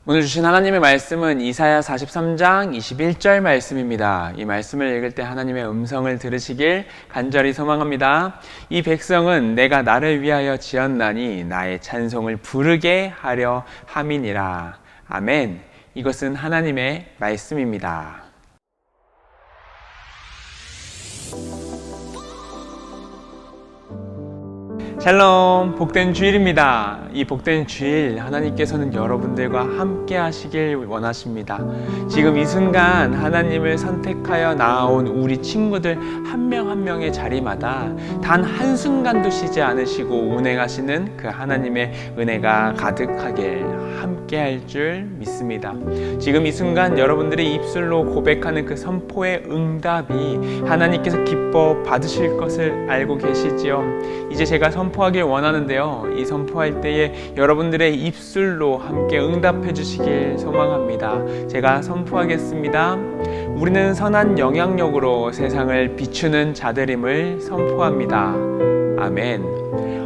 오늘 주신 하나님의 말씀은 이사야 43장 21절 말씀입니다. 이 말씀을 읽을 때 하나님의 음성을 들으시길 간절히 소망합니다. 이 백성은 내가 나를 위하여 지었나니 나의 찬송을 부르게 하려 함이니라. 아멘. 이것은 하나님의 말씀입니다. 샬롬, 복된 주일입니다. 이 복된 주일 하나님께서는 여러분들과 함께 하시길 원하십니다. 지금 이 순간 하나님을 선택하여 나아온 우리 친구들 한 명 한 명의 자리마다 단 한순간도 쉬지 않으시고 운행하시는 그 하나님의 은혜가 가득하게 함께 할 줄 믿습니다. 지금 이 순간 여러분들의 입술로 고백하는 그 선포의 응답이 하나님께서 기뻐 받으실 것을 알고 계시지요. 이제 제가 선포하길 원하는데요, 이 선포할 때에 여러분들의 입술로 함께 응답해 주시길 소망합니다. 제가 선포하겠습니다. 우리는 선한 영향력으로 세상을 비추는 자들임을 선포합니다. 아멘.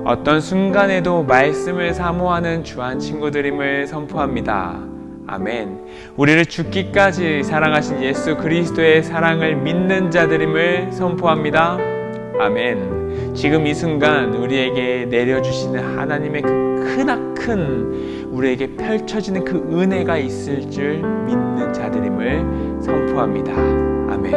어떤 순간에도 말씀을 사모하는 주한 친구들임을 선포합니다. 아멘. 우리를 죽기까지 사랑하신 예수 그리스도의 사랑을 믿는 자들임을 선포합니다. 아멘. 지금 이 순간 우리에게 내려주시는 하나님의 그 크나큰 우리에게 펼쳐지는 그 은혜가 있을 줄 믿는 자들임을 선포합니다. 아멘.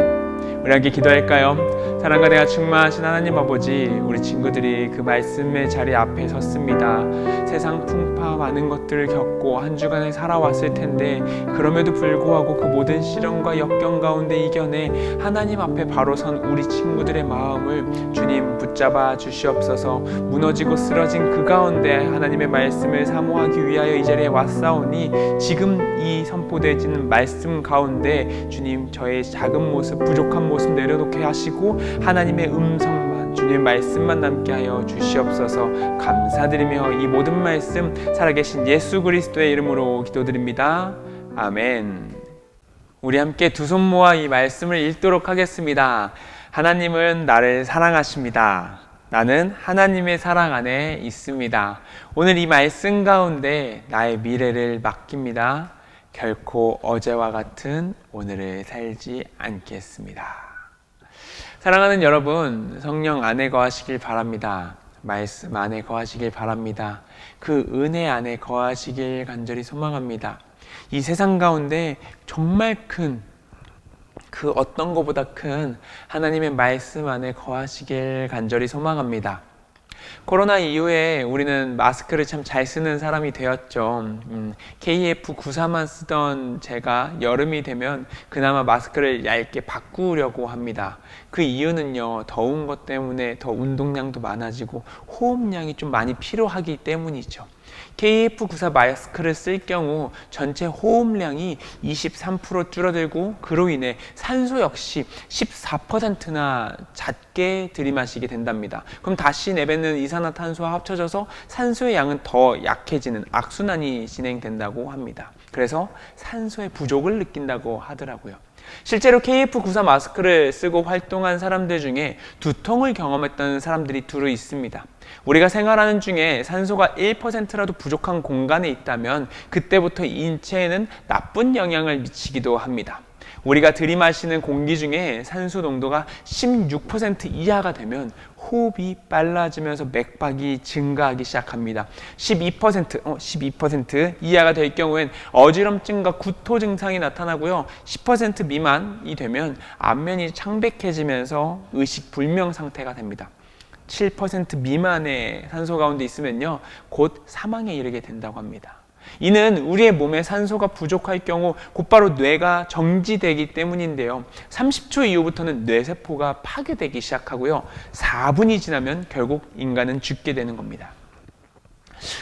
우리 함께 기도할까요? 사랑과 내가 충만하신 하나님 아버지, 우리 친구들이 그 말씀의 자리 앞에 섰습니다. 세상 풍파 많은 것들을 겪고 한 주간을 살아왔을 텐데 그럼에도 불구하고 그 모든 시련과 역경 가운데 이겨내 하나님 앞에 바로 선 우리 친구들의 마음을 주님 붙잡아 주시옵소서. 무너지고 쓰러진 그 가운데 하나님의 말씀을 사모하기 위하여 이 자리에 왔사오니 지금 이 선포되어지는 말씀 가운데 주님 저의 작은 모습, 부족한 모습 내려놓게 하시고 하나님의 음성만, 주님의 말씀만 남게 하여 주시옵소서. 감사드리며 이 모든 말씀 살아계신 예수 그리스도의 이름으로 기도드립니다. 아멘. 우리 함께 두 손 모아 이 말씀을 읽도록 하겠습니다. 하나님은 나를 사랑하십니다. 나는 하나님의 사랑 안에 있습니다. 오늘 이 말씀 가운데 나의 미래를 맡깁니다. 결코 어제와 같은 오늘을 살지 않겠습니다. 사랑하는 여러분, 성령 안에 거하시길 바랍니다. 말씀 안에 거하시길 바랍니다. 그 은혜 안에 거하시길 간절히 소망합니다. 이 세상 가운데 정말 큰, 그 어떤 것보다 큰 하나님의 말씀 안에 거하시길 간절히 소망합니다. 코로나 이후에 우리는 마스크를 참 잘 쓰는 사람이 되었죠. KF94만 쓰던 제가 여름이 되면 그나마 마스크를 얇게 바꾸려고 합니다. 그 이유는요, 더운 것 때문에 더 운동량도 많아지고 호흡량이 좀 많이 필요하기 때문이죠. KF94 마스크를 쓸 경우 전체 호흡량이 23% 줄어들고 그로 인해 산소 역시 14%나 작게 들이마시게 된답니다. 그럼 다시 내뱉는 이산화탄소와 합쳐져서 산소의 양은 더 약해지는 악순환이 진행된다고 합니다. 그래서 산소의 부족을 느낀다고 하더라고요. 실제로 KF94 마스크를 쓰고 활동한 사람들 중에 두통을 경험했던 사람들이 두루 있습니다. 우리가 생활하는 중에 산소가 1%라도 부족한 공간에 있다면 그때부터 인체에는 나쁜 영향을 미치기도 합니다. 우리가 들이마시는 공기 중에 산소 농도가 16% 이하가 되면 호흡이 빨라지면서 맥박이 증가하기 시작합니다. 12% 이하가 될 경우엔 어지럼증과 구토 증상이 나타나고요. 10% 미만이 되면 안면이 창백해지면서 의식불명 상태가 됩니다. 7% 미만의 산소 가운데 있으면요, 곧 사망에 이르게 된다고 합니다. 이는 우리의 몸에 산소가 부족할 경우 곧바로 뇌가 정지되기 때문인데요. 30초 이후부터는 뇌세포가 파괴되기 시작하고요. 4분이 지나면 결국 인간은 죽게 되는 겁니다.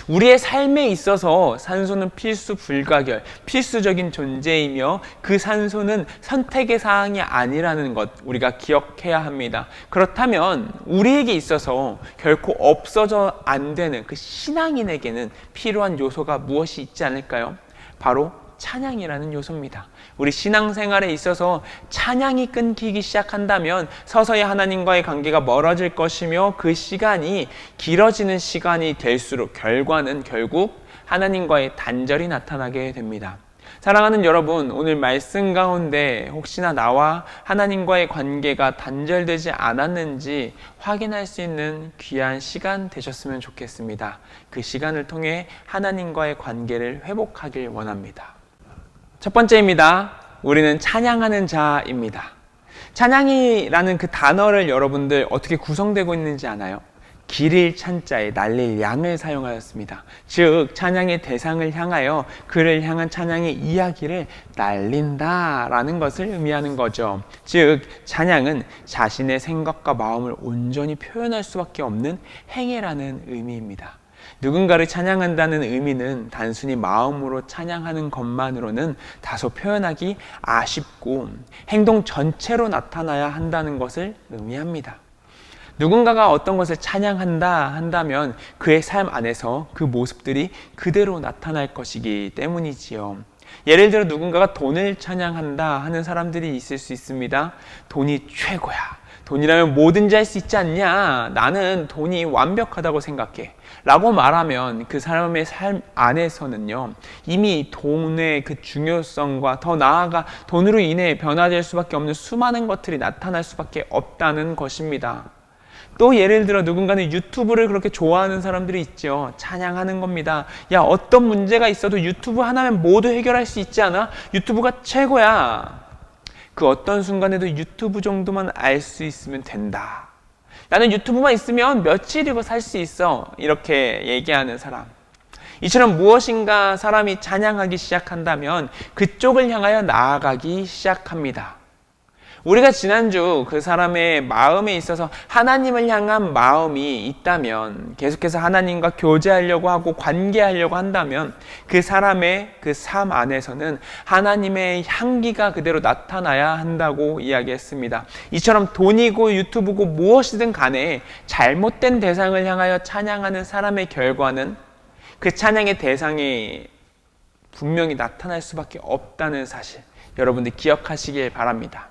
우리의 삶에 있어서 산소는 필수 불가결, 필수적인 존재이며 그 산소는 선택의 사항이 아니라는 것 우리가 기억해야 합니다. 그렇다면 우리에게 있어서 결코 없어져 안 되는 그 신앙인에게는 필요한 요소가 무엇이 있지 않을까요? 바로 찬양이라는 요소입니다. 우리 신앙생활에 있어서 찬양이 끊기기 시작한다면 서서히 하나님과의 관계가 멀어질 것이며 그 시간이 길어지는 시간이 될수록 결과는 결국 하나님과의 단절이 나타나게 됩니다. 사랑하는 여러분, 오늘 말씀 가운데 혹시나 나와 하나님과의 관계가 단절되지 않았는지 확인할 수 있는 귀한 시간 되셨으면 좋겠습니다. 그 시간을 통해 하나님과의 관계를 회복하길 원합니다. 첫 번째입니다. 우리는 찬양하는 자입니다. 찬양이라는 그 단어를 여러분들 어떻게 구성되고 있는지 아나요? 기릴 찬자에 날릴 양을 사용하였습니다. 즉 찬양의 대상을 향하여 그를 향한 찬양의 이야기를 날린다라는 것을 의미하는 거죠. 즉 찬양은 자신의 생각과 마음을 온전히 표현할 수밖에 없는 행위라는 의미입니다. 누군가를 찬양한다는 의미는 단순히 마음으로 찬양하는 것만으로는 다소 표현하기 아쉽고 행동 전체로 나타나야 한다는 것을 의미합니다. 누군가가 어떤 것을 찬양한다 한다면 그의 삶 안에서 그 모습들이 그대로 나타날 것이기 때문이지요. 예를 들어 누군가가 돈을 찬양한다 하는 사람들이 있을 수 있습니다. 돈이 최고야. 돈이라면 뭐든지 할 수 있지 않냐? 나는 돈이 완벽하다고 생각해. 라고 말하면 그 사람의 삶 안에서는요, 이미 돈의 그 중요성과 더 나아가 돈으로 인해 변화될 수밖에 없는 수많은 것들이 나타날 수밖에 없다는 것입니다. 또 예를 들어 누군가는 유튜브를 그렇게 좋아하는 사람들이 있죠. 찬양하는 겁니다. 야, 어떤 문제가 있어도 유튜브 하나면 모두 해결할 수 있지 않아? 유튜브가 최고야. 그 어떤 순간에도 유튜브 정도만 알 수 있으면 된다. 나는 유튜브만 있으면 며칠이고 살 수 있어. 이렇게 얘기하는 사람. 이처럼 무엇인가 사람이 찬양하기 시작한다면 그쪽을 향하여 나아가기 시작합니다. 우리가 지난주 그 사람의 마음에 있어서 하나님을 향한 마음이 있다면, 계속해서 하나님과 교제하려고 하고 관계하려고 한다면 그 사람의 그 삶 안에서는 하나님의 향기가 그대로 나타나야 한다고 이야기했습니다. 이처럼 돈이고 유튜브고 무엇이든 간에 잘못된 대상을 향하여 찬양하는 사람의 결과는 그 찬양의 대상이 분명히 나타날 수밖에 없다는 사실, 여러분들 기억하시길 바랍니다.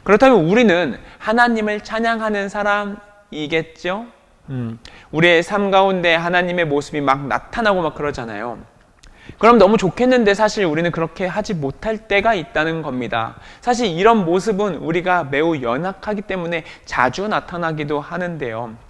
그렇다면 우리는 하나님을 찬양하는 사람이겠죠? 우리의 삶 가운데 하나님의 모습이 막 나타나고 막 그러잖아요. 그럼 너무 좋겠는데 사실 우리는 그렇게 하지 못할 때가 있다는 겁니다. 사실 이런 모습은 우리가 매우 연약하기 때문에 자주 나타나기도 하는데요.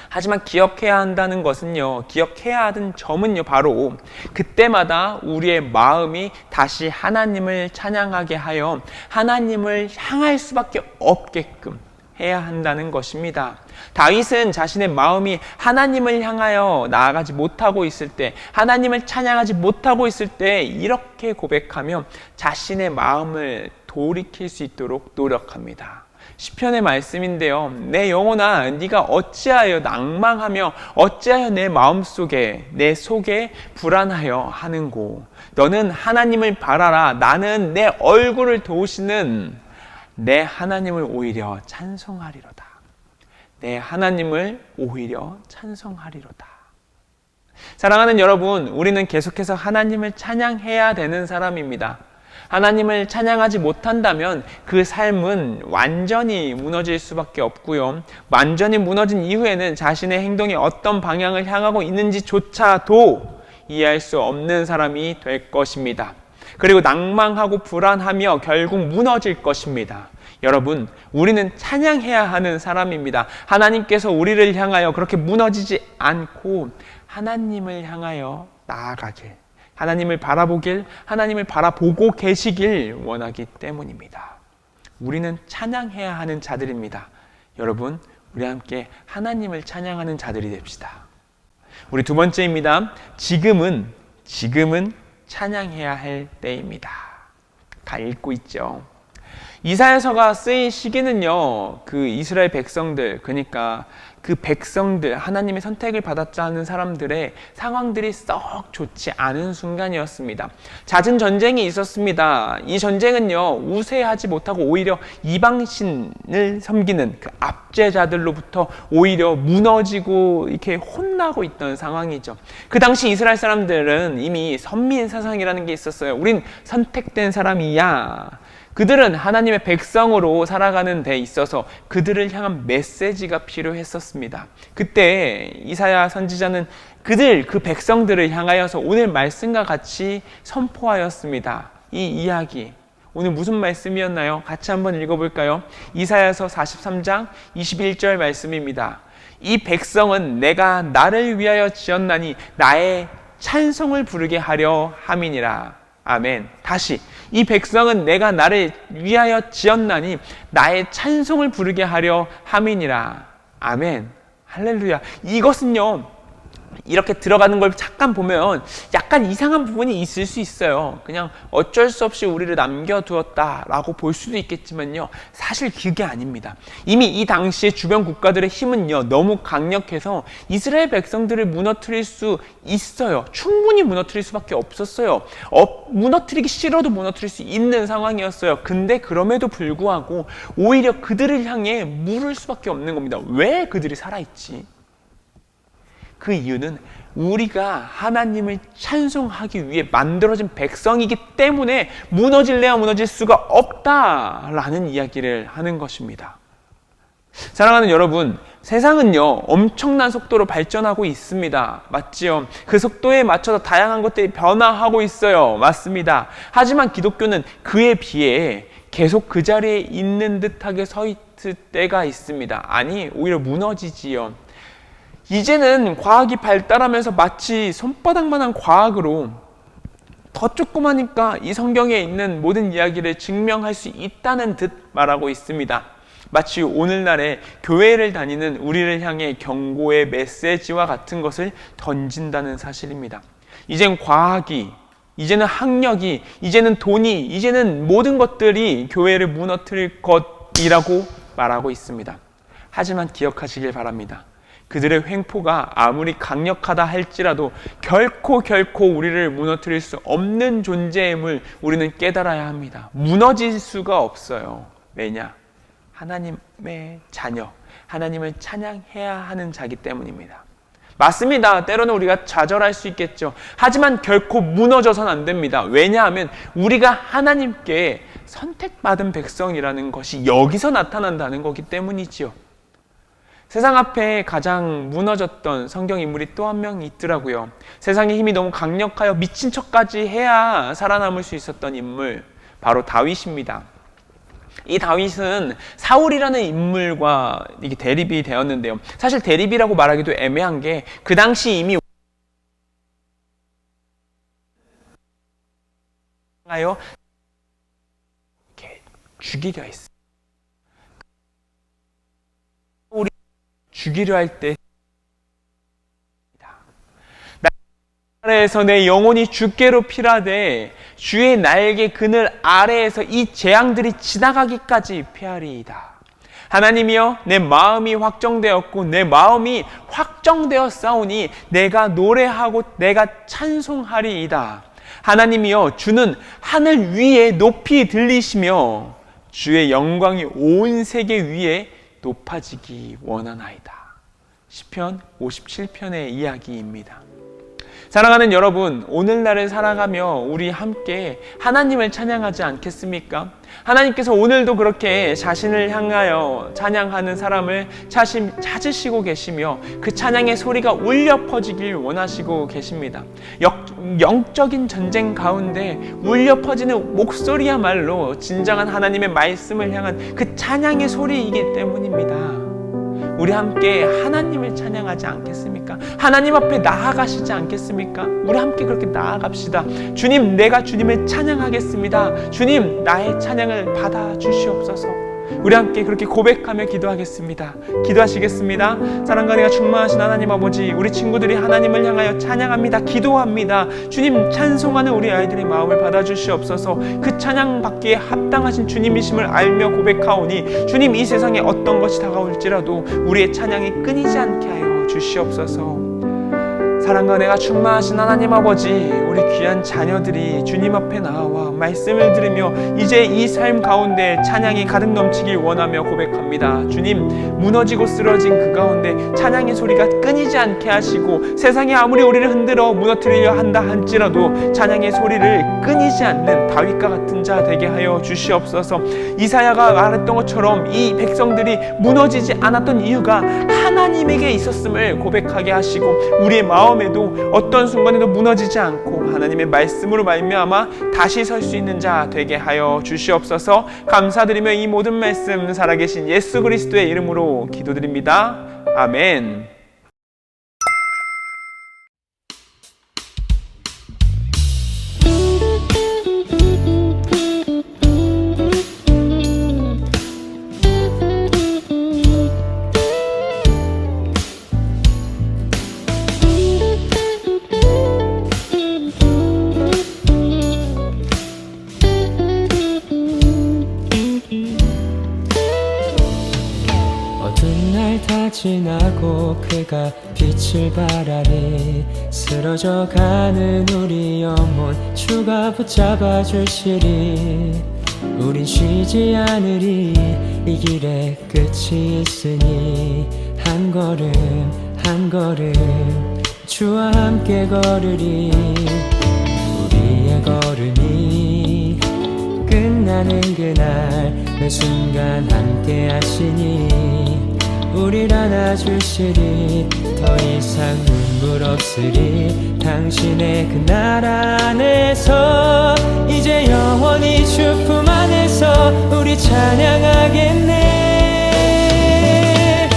하지만 기억해야 한다는 것은요, 기억해야 하는 점은요, 바로 그때마다 우리의 마음이 다시 하나님을 찬양하게 하여 하나님을 향할 수밖에 없게끔 해야 한다는 것입니다. 다윗은 자신의 마음이 하나님을 향하여 나아가지 못하고 있을 때, 하나님을 찬양하지 못하고 있을 때 이렇게 고백하며 자신의 마음을 돌이킬 수 있도록 노력합니다. 시편의 말씀인데요. 내 영혼아, 네가 어찌하여 낭망하며 어찌하여 내 마음속에 내 속에 불안하여 하는고. 너는 하나님을 바라라. 나는 내 얼굴을 도우시는 내 하나님을 오히려 찬송하리로다. 내 하나님을 오히려 찬송하리로다. 사랑하는 여러분, 우리는 계속해서 하나님을 찬양해야 되는 사람입니다. 하나님을 찬양하지 못한다면 그 삶은 완전히 무너질 수밖에 없고요. 완전히 무너진 이후에는 자신의 행동이 어떤 방향을 향하고 있는지조차도 이해할 수 없는 사람이 될 것입니다. 그리고 낭망하고 불안하며 결국 무너질 것입니다. 여러분, 우리는 찬양해야 하는 사람입니다. 하나님께서 우리를 향하여 그렇게 무너지지 않고 하나님을 향하여 나아가길, 하나님을 바라보길, 하나님을 바라보고 계시길 원하기 때문입니다. 우리는 찬양해야 하는 자들입니다. 여러분, 우리 함께 하나님을 찬양하는 자들이 됩시다. 우리 두 번째입니다. 지금은 찬양해야 할 때입니다. 다 읽고 있죠. 이사야서가 쓰인 시기는요, 그 이스라엘 백성들, 그러니까 그 백성들, 하나님의 선택을 받았자는 사람들의 상황들이 썩 좋지 않은 순간이었습니다. 잦은 전쟁이 있었습니다. 이 전쟁은요, 우세하지 못하고 오히려 이방신을 섬기는 그 압제자들로부터 오히려 무너지고 이렇게 혼나고 있던 상황이죠. 그 당시 이스라엘 사람들은 이미 선민 사상이라는 게 있었어요. 우린 선택된 사람이야. 그들은 하나님의 백성으로 살아가는 데 있어서 그들을 향한 메시지가 필요했었습니다. 그때 이사야 선지자는 그 백성들을 향하여서 오늘 말씀과 같이 선포하였습니다. 이 이야기, 오늘 무슨 말씀이었나요? 같이 한번 읽어볼까요? 이사야서 43장 21절 말씀입니다. 이 백성은 내가 나를 위하여 지었나니 나의 찬송을 부르게 하려 함이니라. 아멘. 다시, 이 백성은 내가 나를 위하여 지었나니 나의 찬송을 부르게 하려 함이니라. 아멘. 할렐루야. 이것은요, 이렇게 들어가는 걸 잠깐 보면 약간 이상한 부분이 있을 수 있어요. 그냥 어쩔 수 없이 우리를 남겨두었다라고 볼 수도 있겠지만요, 사실 그게 아닙니다. 이미 이 당시에 주변 국가들의 힘은요, 너무 강력해서 이스라엘 백성들을 무너뜨릴 수 있어요. 충분히 무너뜨릴 수밖에 없었어요. 무너뜨리기 싫어도 무너뜨릴 수 있는 상황이었어요. 근데 그럼에도 불구하고 오히려 그들을 향해 물을 수밖에 없는 겁니다. 왜 그들이 살아있지? 그 이유는 우리가 하나님을 찬송하기 위해 만들어진 백성이기 때문에 무너질래야 무너질 수가 없다라는 이야기를 하는 것입니다. 사랑하는 여러분, 세상은요, 엄청난 속도로 발전하고 있습니다. 맞지요? 그 속도에 맞춰서 다양한 것들이 변화하고 있어요. 맞습니다. 하지만 기독교는 그에 비해 계속 그 자리에 있는 듯하게 서 있을 때가 있습니다. 아니, 오히려 무너지지요. 이제는 과학이 발달하면서 마치 손바닥만한 과학으로 더 조그마니까 이 성경에 있는 모든 이야기를 증명할 수 있다는 듯 말하고 있습니다. 마치 오늘날의 교회를 다니는 우리를 향해 경고의 메시지와 같은 것을 던진다는 사실입니다. 이젠 과학이, 이제는 학력이, 이제는 돈이, 이제는 모든 것들이 교회를 무너뜨릴 것이라고 말하고 있습니다. 하지만 기억하시길 바랍니다. 그들의 횡포가 아무리 강력하다 할지라도 결코 우리를 무너뜨릴 수 없는 존재임을 우리는 깨달아야 합니다. 무너질 수가 없어요. 왜냐? 하나님의 자녀, 하나님을 찬양해야 하는 자기 때문입니다. 맞습니다. 때로는 우리가 좌절할 수 있겠죠. 하지만 결코 무너져서는 안 됩니다. 왜냐하면 우리가 하나님께 선택받은 백성이라는 것이 여기서 나타난다는 거기 때문이지요. 세상 앞에 가장 무너졌던 성경 인물이 또 한 명 있더라고요. 세상의 힘이 너무 강력하여 미친 척까지 해야 살아남을 수 있었던 인물, 바로 다윗입니다. 이 다윗은 사울이라는 인물과 이게 대립이 되었는데요. 사실 대립이라고 말하기도 애매한 게 그 당시 이미 이렇게 죽이려 했어요. 사울이 죽이려 할 때 아래에서 내 영혼이 주께로 피하되 주의 날개 그늘 아래에서 이 재앙들이 지나가기까지 피하리이다. 하나님이여, 내 마음이 확정되었고 내 마음이 확정되었사오니 내가 노래하고 내가 찬송하리이다. 하나님이여, 주는 하늘 위에 높이 들리시며 주의 영광이 온 세계 위에 높아지기 원하나이다. 시편 57편의 이야기입니다. 사랑하는 여러분, 오늘날을 살아가며 우리 함께 하나님을 찬양하지 않겠습니까? 하나님께서 오늘도 그렇게 자신을 향하여 찬양하는 사람을 찾으시고 계시며 그 찬양의 소리가 울려 퍼지길 원하시고 계십니다. 영적인 전쟁 가운데 울려 퍼지는 목소리야말로 진정한 하나님의 말씀을 향한 그 찬양의 소리이기 때문입니다. 우리 함께 하나님을 찬양하지 않겠습니까? 하나님 앞에 나아가시지 않겠습니까? 우리 함께 그렇게 나아갑시다. 주님, 내가 주님을 찬양하겠습니다. 주님, 나의 찬양을 받아주시옵소서. 우리 함께 그렇게 고백하며 기도하겠습니다. 기도하시겠습니다. 사랑과 은혜가 충만하신 하나님 아버지, 우리 친구들이 하나님을 향하여 찬양합니다. 기도합니다. 주님, 찬송하는 우리 아이들의 마음을 받아주시옵소서. 그 찬양 받기에 합당하신 주님이심을 알며 고백하오니 주님, 이 세상에 어떤 것이 다가올지라도 우리의 찬양이 끊이지 않게 하여 주시옵소서. 사랑과 은혜가 충만하신 하나님 아버지, 우리 귀한 자녀들이 주님 앞에 나와 말씀을 들으며 이제 이 삶 가운데 찬양이 가득 넘치길 원하며 고백합니다. 주님, 무너지고 쓰러진 그 가운데 찬양의 소리가 끊이지 않게 하시고 세상이 아무리 우리를 흔들어 무너뜨리려 한다 할지라도 찬양의 소리를 끊이지 않는 다윗과 같은 자 되게 하여 주시옵소서. 이사야가 말했던 것처럼 이 백성들이 무너지지 않았던 이유가 하나님에게 있었음을 고백하게 하시고 우리의 마음에도 어떤 순간에도 무너지지 않고 하나님의 말씀으로 말미암아 다시 설 수 있는 자 되게 하여 주시옵소서. 감사드리며 이 모든 말씀 살아계신 예수 그리스도의 이름으로 기도드립니다. 아멘. 지나고 그가 빛을 발하리. 쓰러져가는 우리 영혼 주가 붙잡아 주시리. 우린 쉬지 않으리. 이 길에 끝이 있으니 한 걸음 한 걸음 주와 함께 걸으리. 우리의 걸음이 끝나는 그날 매 순간 함께 하시니 우릴 안아주시리. 더 이상 눈물 없으리. 당신의 그 나라 안에서 이제 영원히 주 품 안에서 우리 찬양하겠네.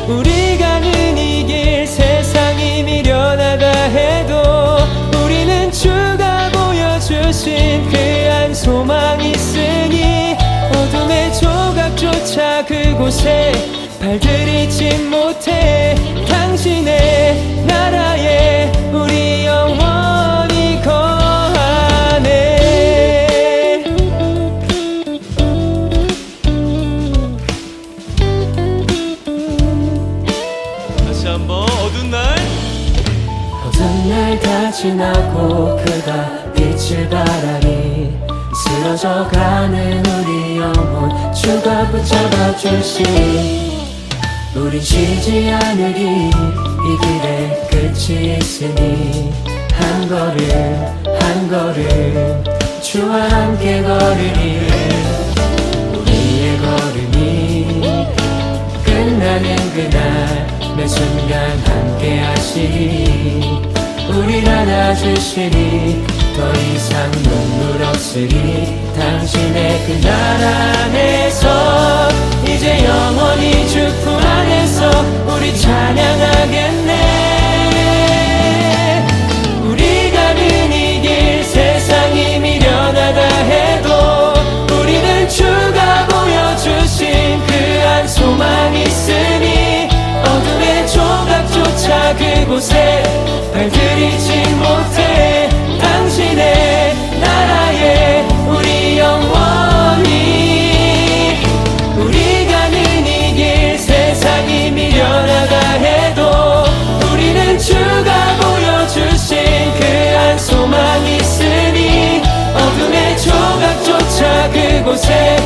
우리 가는 이 길 세상이 미련하다 해도 우리는 주가 보여준 못해 당신의 나라에 우리 영원히 거하네. 다시 한번 어두운 날 어두운 날 다 지나고 그가 빛을 발하니 쓰러져가는 우리 영혼 주가 붙잡아 주시니 우린 쉬지 않으리 이 길에 끝이 있으니 한 걸음 주와 함께 걸으리 우리의 걸음이 끝나는 그날 매 순간 함께 하시리 우릴 안아주시리 더 이상 눈물 없으리 당신의 그 나라 안에서 이제 영원히 주 품 안에서 우리 찬양하겠네. 우리 가는 이 길 세상이 미련하다 해도 우리는 주가 보여주신 그 한 소망 있으니 어둠의 조각조차 그곳에 발들이지 못해 당신의 나라에 우리 영원히 우리 가는 이 길 세상이 미련하다 해도 우리는 주가 보여주신 그 한 소망 있으니 어둠의 조각조차 그곳에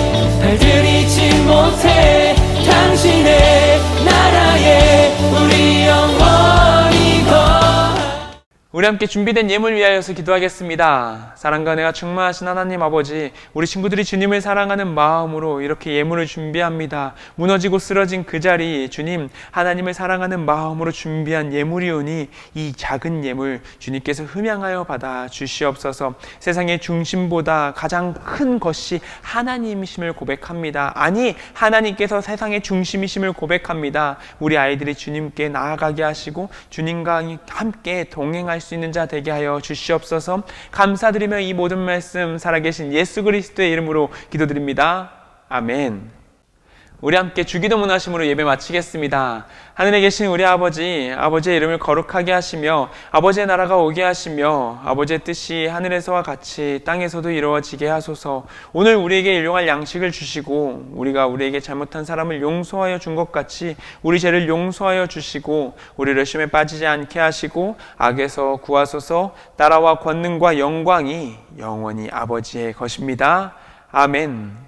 발들이지 못해 당신의 나라에 우리 영원히 우리 함께 준비된 예물 위하여서 기도하겠습니다. 사랑과 은혜가 충만하신 하나님 아버지, 우리 친구들이 주님을 사랑하는 마음으로 이렇게 예물을 준비합니다. 무너지고 쓰러진 그 자리, 주님 하나님을 사랑하는 마음으로 준비한 예물이오니 이 작은 예물 주님께서 흠양하여 받아 주시옵소서. 세상의 중심보다 가장 큰 것이 하나님이심을 고백합니다. 아니, 하나님께서 세상의 중심이심을 고백합니다. 우리 아이들이 주님께 나아가게 하시고 주님과 함께 동행할 수 있는 자 되게 하여 주시옵소서. 감사드리며 이 모든 말씀 살아계신 예수 그리스도의 이름으로 기도드립니다. 아멘. 우리 함께 주기도문 하심으로 예배 마치겠습니다. 하늘에 계신 우리 아버지, 아버지의 이름을 거룩하게 하시며 아버지의 나라가 오게 하시며 아버지의 뜻이 하늘에서와 같이 땅에서도 이루어지게 하소서. 오늘 우리에게 일용할 양식을 주시고 우리가 우리에게 잘못한 사람을 용서하여 준 것 같이 우리 죄를 용서하여 주시고 우리를 시험에 빠지지 않게 하시고 악에서 구하소서. 나라와 권능과 영광이 영원히 아버지의 것입니다. 아멘.